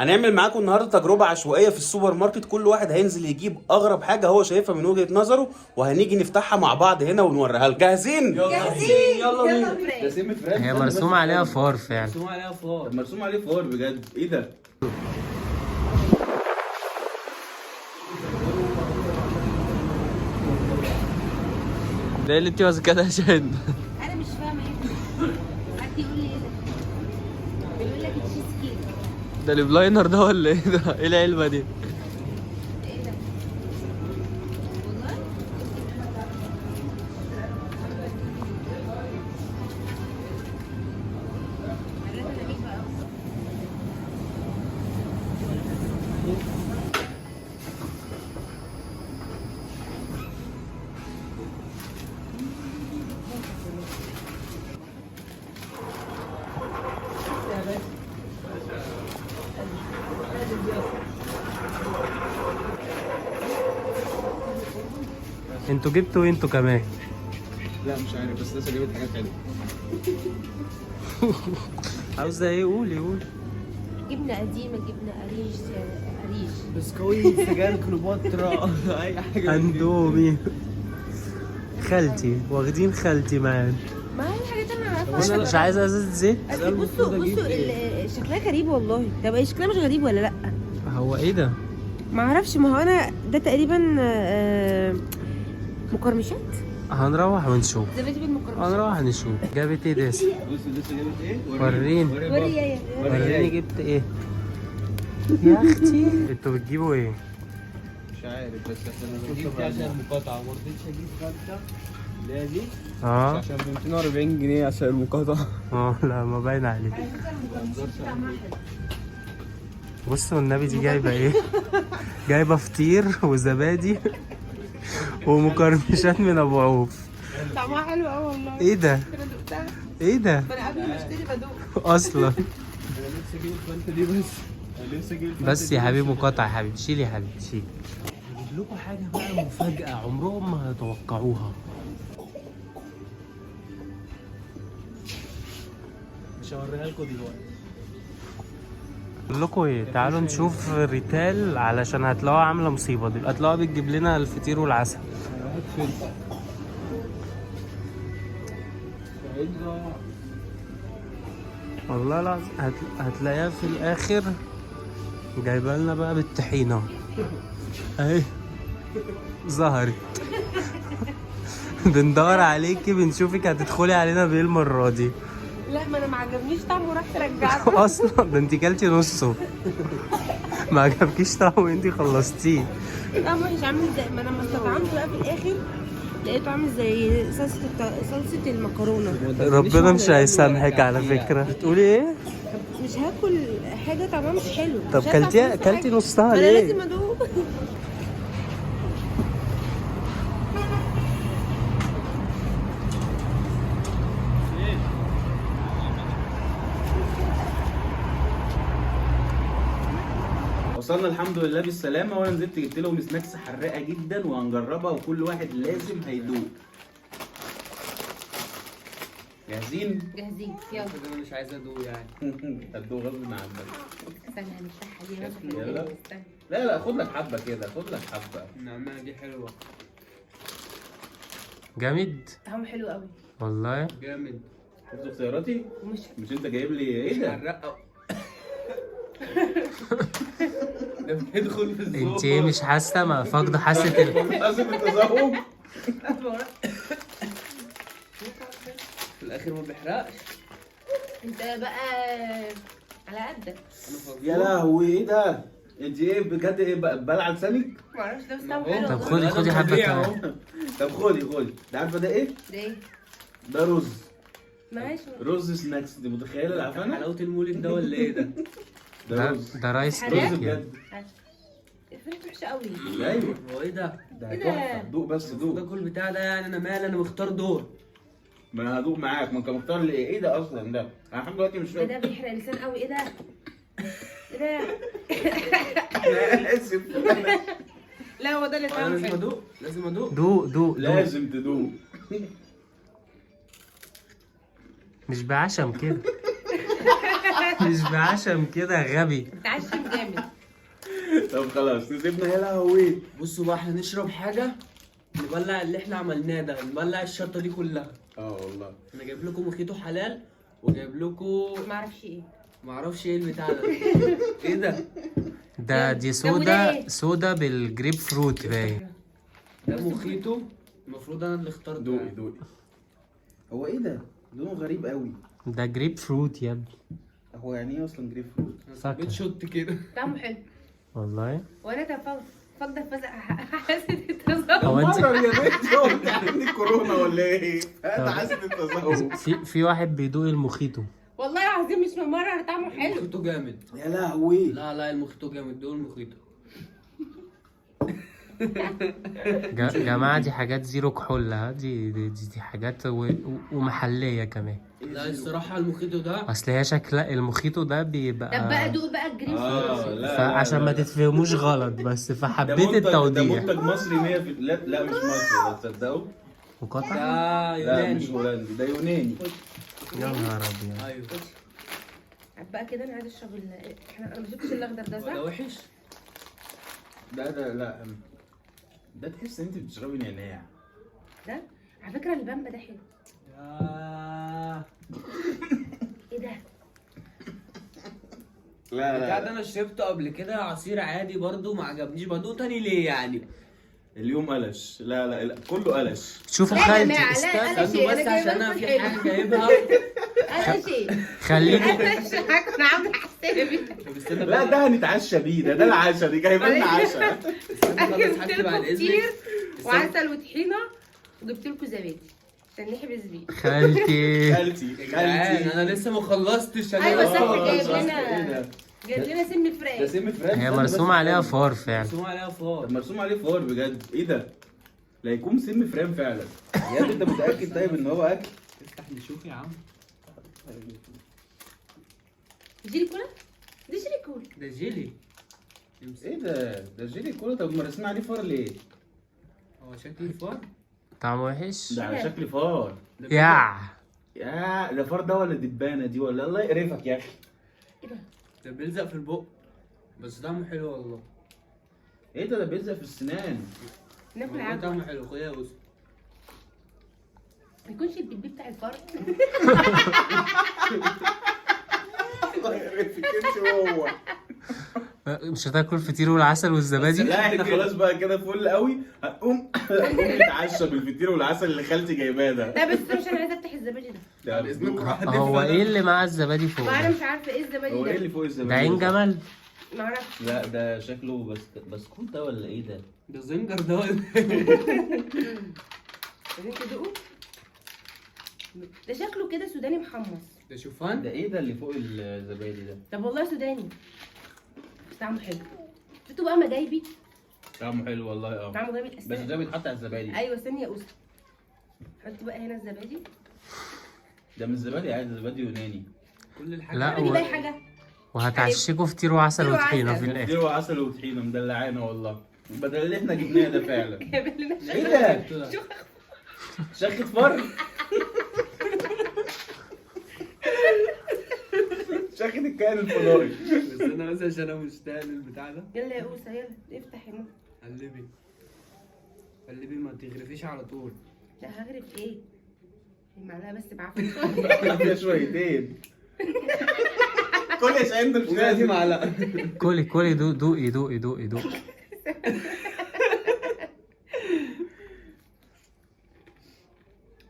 هنعمل معاكم النهارده تجربه عشوائيه في السوبر ماركت. كل واحد هينزل يجيب اغرب حاجه هو شايفها من وجهه نظره، وهنيجي نفتحها مع بعض هنا ونوريها لكم. جاهزين؟ جاهزين يلا بينا. ده سم فراخ. هي مرسوم عليها فار فعلا. مرسوم عليها فار. مرسوم عليه فار بجد. ايه ده؟ ده اللي انت ماسكاه ده شاهد. انا مش فاهمه ايه. حد يقول لي ايه ده؟ بيقول لك تشيز كيك. ده البلاينر ده ولا ايه ده؟ ايه العلبه دي؟ ايه ده؟ والله حاجات غريبه قوي. انتوا جبتوا ايه انتوا كمان؟ لا مش عارف، بس لسه جابت حاجات حلوه. عاوزه ايه؟ قولي قولي. جبنه قديمه، جبنه قريش. قريش بسكويت، سجاير، كليوباترا، اي حاجه. اندومي. خالتي واخدين خالتي معانا. ما هي الحاجات اللي انا عارفها. مش عايزه ازازه زيت؟ أصل بصوا شكلها غريب والله. طب شكلها مش غريب ولا لا؟ هو ايه ده؟ ما اعرفش. ما هو انا ده تقريبا مقرمشات. هنروح ونشوف. زبادي بالمقرمشات. هنروح نشوف. جابت ايه ده؟ بص لسه جابت ايه؟ وريني. وري يا وريني جبت ايه؟ يا اختي انتوا بتجيبوا ايه؟ مش عارف، بس احنا جبت دي عشان المقاطعه، ما رضيتش اجيب خالته اللي هي دي اه عشان ب 240 جنيه عشان المقاطعه. لا ما باين عليك. بصوا النبي دي جايبه ايه؟ جايبه فطير وزبادي ومقرمشات من ابو عوف. طعمها حلو قوي والله. ايه ده؟ انا دقتها. ايه ده؟ انا قبل ما اشتري بدوق. اصلا انا نفسي اجيب الفانتا دي بس. انا نفسي اجيب الفانتا بس دي يا حبيبي مقاطعه يا حبيبي. شيل يا حبيبي شيل. هجيب لكم حاجه بقى مفاجاه عمرهم ما هتتوقعوها. مش هوريها لكم دلوقتي. اقول لكم ايه؟ تعالوا نشوف ريتال علشان هتلاقوها عامله مصيبه. دي هتلاقوها بتجيب لنا الفطير والعسل. فين؟ والله لا هتلاقيها في الاخر جايبه لنا بقى بالطحينه اهي ظهرت. بندور عليكي بنشوفك هتدخلي علينا بايه المره دي. لا ما انا ما عجبنيش طعمه ورحت رجعته. اصلا ده انت كلتي نصه. ما عجبكيش طعمه وانت خلصتيه. طعمه وحش عامل زي ما انا لما استطعمته بقى في الاخر لقيته عامل زي صلصه المكرونه. ربنا مش هيسامحك على فكره. بتقولي ايه؟ مش هاكل حاجه طعمها مش حلو. طب مش هدفع فلوس في كلتي حاجة. نصها ما انا ليه؟ لازم ادوق. وصلنا الحمد لله بالسلامه، وانا نزلت جبت لهم سناكس حراقه جدا وهنجربها، وكل واحد لازم هيدوق. جاهزين؟ جاهزين يلا. انا مش عايز ادوق يعني. هتدوق غصب عنك. استنى هنفتحها دي مثلا. يلا. استنى. لا خد لك حبه كده، خد لك حبه. النعمه دي حلوه جامد طعمه حلو قوي. والله. جامد. شفت اختياراتي؟ ومش مش انت جايب لي ايه ده؟ الرقه ده بيدخل في الزور. انت ايه مش حاسه؟ ما فاقده حاسه لازم التزاحم. في الاخر ما بيحرقش. انت بقى على قدك. يا لهوي ايه ده؟ انت ايه بجد؟ ايه بلع لسانك؟ معرفش ده بس طعمه حلو طب والله. خدي حبه كمان. طب خدي. ده عارفه ده ايه؟ ده ايه؟ ده رز. ماشي. رز سناكس. دي متخيله العفانه؟ حلاوه المولد ده ولا ايه ده؟ ده رز. ده رايس حاجات؟ رز كيك يعني. بجد. الفريق وحشه قوي. ايوه هو ايه ده؟ ده إيه ده؟ تحفه. دوق بس ده دوق. كل بتاع ده يعني. انا مالي، انا مختار دول. ما انا هدوق معاك. ما انت مختار لي ايه ده اصلا؟ ده انا لحد دلوقتي مش ده فاهم. بيحرق اللسان قوي. ايه ده؟ ايه ده؟ انا اسف. لا هو ده اللي انا طعمه لازم حلو. ادوق، لازم ادوق. دوق لازم تدوق. مش بعشم كده. مش بعشم كده غبي. انت عايز شيف جامد. طب خلاص نسيبنا. يا لهوي. بصوا بقى احنا نشرب حاجه نبلع اللي احنا عملناه ده، نبلع الشطه دي كلها. والله. انا جايب لكم مخيطو حلال وجايب لكم ما اعرفش ايه. معرفش ايه البتاع ده. ايه ده؟ دي وده صودا إيه؟ صودا بالجريب فروت باين. ده مخيطو، المفروض انا اللي اخترته. دوقي هو ايه ده؟ لونه غريب قوي. ده جريب فروت يا ابني. هو يعني ايه اصلا جريب فروت؟ فاكهة. بتشط كده. طعمه حلو. والله وانا فاقده حاسه التذوق. هو انت يا بنتي هو انت عندك كورونا ولا ايه؟ انا حاسس التذوق. في واحد بيدوق المخيطو. والله العظيم مش من مره طعمه حلو. المخيطو جامد. يا لهوي. لا المخيطو جامد، دول المخيطو. جماعة دي حاجات زيرو كحول، ها دي حاجات ومحلية كمان. لا الصراحه المخيطو ده اصل هي شكل المخيطو ده بيبقى. طب بقى دوق بقى الجرين فروت. لا فعشان ما تتفهموش غلط بس ده فحبيت ده التوضيح. منتج مصري 100%. لا مش مصري، ده تصدقوا؟ مقاطعة. ده لا مش يوناني. هولندي، ده يوناني. يا نهار ابيض. ايوه. بقى كده انا عايز اشرب انا ما شفتش الاخضر ده ده صح؟ وحش. ده لا، ده تحس ان انت بتشربي نعناع. ده على فكره البامبا ده حلو. ايه ده؟ البتاع ده انا شربته قبل كده عصير عادي برضو ما عجبنيش، بدوق تاني ليه يعني؟ اليوم قلش. لا كله قلش. شوفوا لا يا خالتي جماعة، لا، استنى. أنا استنوا شيء، بس أنا عشان جايبة انا في لكم حاجه حلو. جايبها. انا شيء. خليكي انا مش حاجه، انا عامله حسابي. طب استنى لا ده هنتعشى بيه، ده العشاء دي جايبه لنا عشاء. استنى بس حاجتي بعد جبت كتير اذنك. وعسل وطحينه وجبت لكم زبادي عشان نحبس بيه. خالتي. خالتي انا لسه ما خلصتش. أنا أيوة صح، أصلاً. جايب ايه لنا ده؟ جايب لنا سن ده فراخ. سم فراخ. هي مرسوم عليها فار فعلا. مرسوم عليها فار. مرسوم عليه فار بجد. ايه ده؟ لا يكون سم فران فعلا. يا ابني انت متاكد طيب ان هو اكل؟ افتح نشوف يا عم. جيلي كولا؟ دي جيلي كولا. ده جيلي. ايه ده؟ ده جيلي كولا. طب مرسوم عليه فار ليه؟ هو شكل فار. طعمه وحش. ده على شكل فار. يا ده فار ده ولا دبانه دي ولا الله يقرفك يا اخي. ايه ده؟ ده بيلزق في البق بس طعمه حلو والله. ايه ده بيلزق في السنان. ناكل والله عجوة. طعمه حلو. خدها يا أوسف. ما يكونش البيبي بتاع الفرد. الله يقرفك انت وهو. مش هتاكل فطير والعسل والزبادي؟ لا احنا خلاص بقى كده فل قوي. هنقوم نتعشى بالفطير والعسل اللي خالتي جايباه ده. لا بس مش انا عايزه افتح الزبادي ده. ده بإذنكم. هو ايه اللي مع الزبادي فوق ما انا ده؟ مش عارفه ايه الزبادي هو ايه اللي ده. فوق الزبادي؟ ده عين جمل؟ ما اعرفش. لا ده شكله بسكوت ده ولا ايه ده؟ ده زنجر ده ولا عايزين تدوقوا؟ ده شكله كده سوداني محمص. ده شوفان. ده ايه ده اللي فوق الزبادي ده؟ طب والله سوداني بس طعمه حلو. شفتوا بقى مجايبي؟ طعمه حلو والله. اه طعمه جامد بس ده بيتحط على الزبادي. ايوه استني يا اوسف. حط بقى هنا الزبادي. ده مش زبادي عادي، ده زبادي يوناني. كل الحاجات. لا دي بقى حاجه. وهتعشيكوا فطير وعسل فطير وطحينه وعسل. في الاخر. فطير وعسل وطحينه مدلعانا والله. بدل اللي احنا جبناه ده فعلا. جايب لنا ايه ده؟ شخة فر. شخة الكائن الفضائي. بس انا بس عشان انا مشتاق للبتاع ده. يلا يا اوسه يلا افتح يا ماما. قلبي ما تغرفيش على طول. لا هغرف ايه؟ المعلقه بس بعافيه. فيها شويتين. كل يا شاهين ده مش دي لازم. معلقه. كلي دوقي دوقي.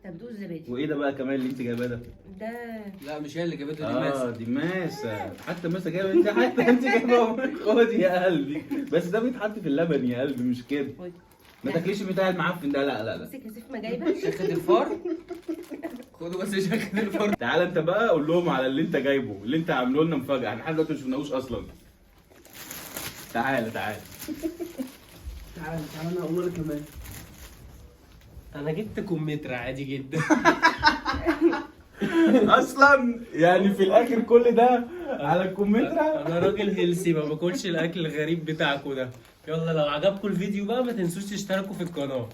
طب دوق الزبادي. وايه ده بقى كمان اللي انت جايباه ده؟ ده لا مش هي اللي جابته، دي ماسه. دي ماسه. حتى ماسه جايبه انت، حتى انت جايبه. خدي يا قلبي. بس ده بيتحط في اللبن يا قلبي مش كده. خد. ما تاكليش بتاع المعفن ده. لا امسك يا سيف مجايبه. شخة الفار. خدوا بس شخة الفار. تعالى انت بقى قول لهم على اللي انت جايبه، اللي انت عامله لنا مفاجاه. احنا لحد دلوقتي ما شفناهوش اصلا. تعالى تعالى انا اقول لك كمان. انا جبت كمثرى عادي جدا. اصلا يعني في الاخر كل ده على الكمثرى. انا راجل هيلسي ما باكلش الاكل الغريب بتاعكم ده. يلا لو عجبكم الفيديو بقى ما تنسوش تشتركوا في القناه.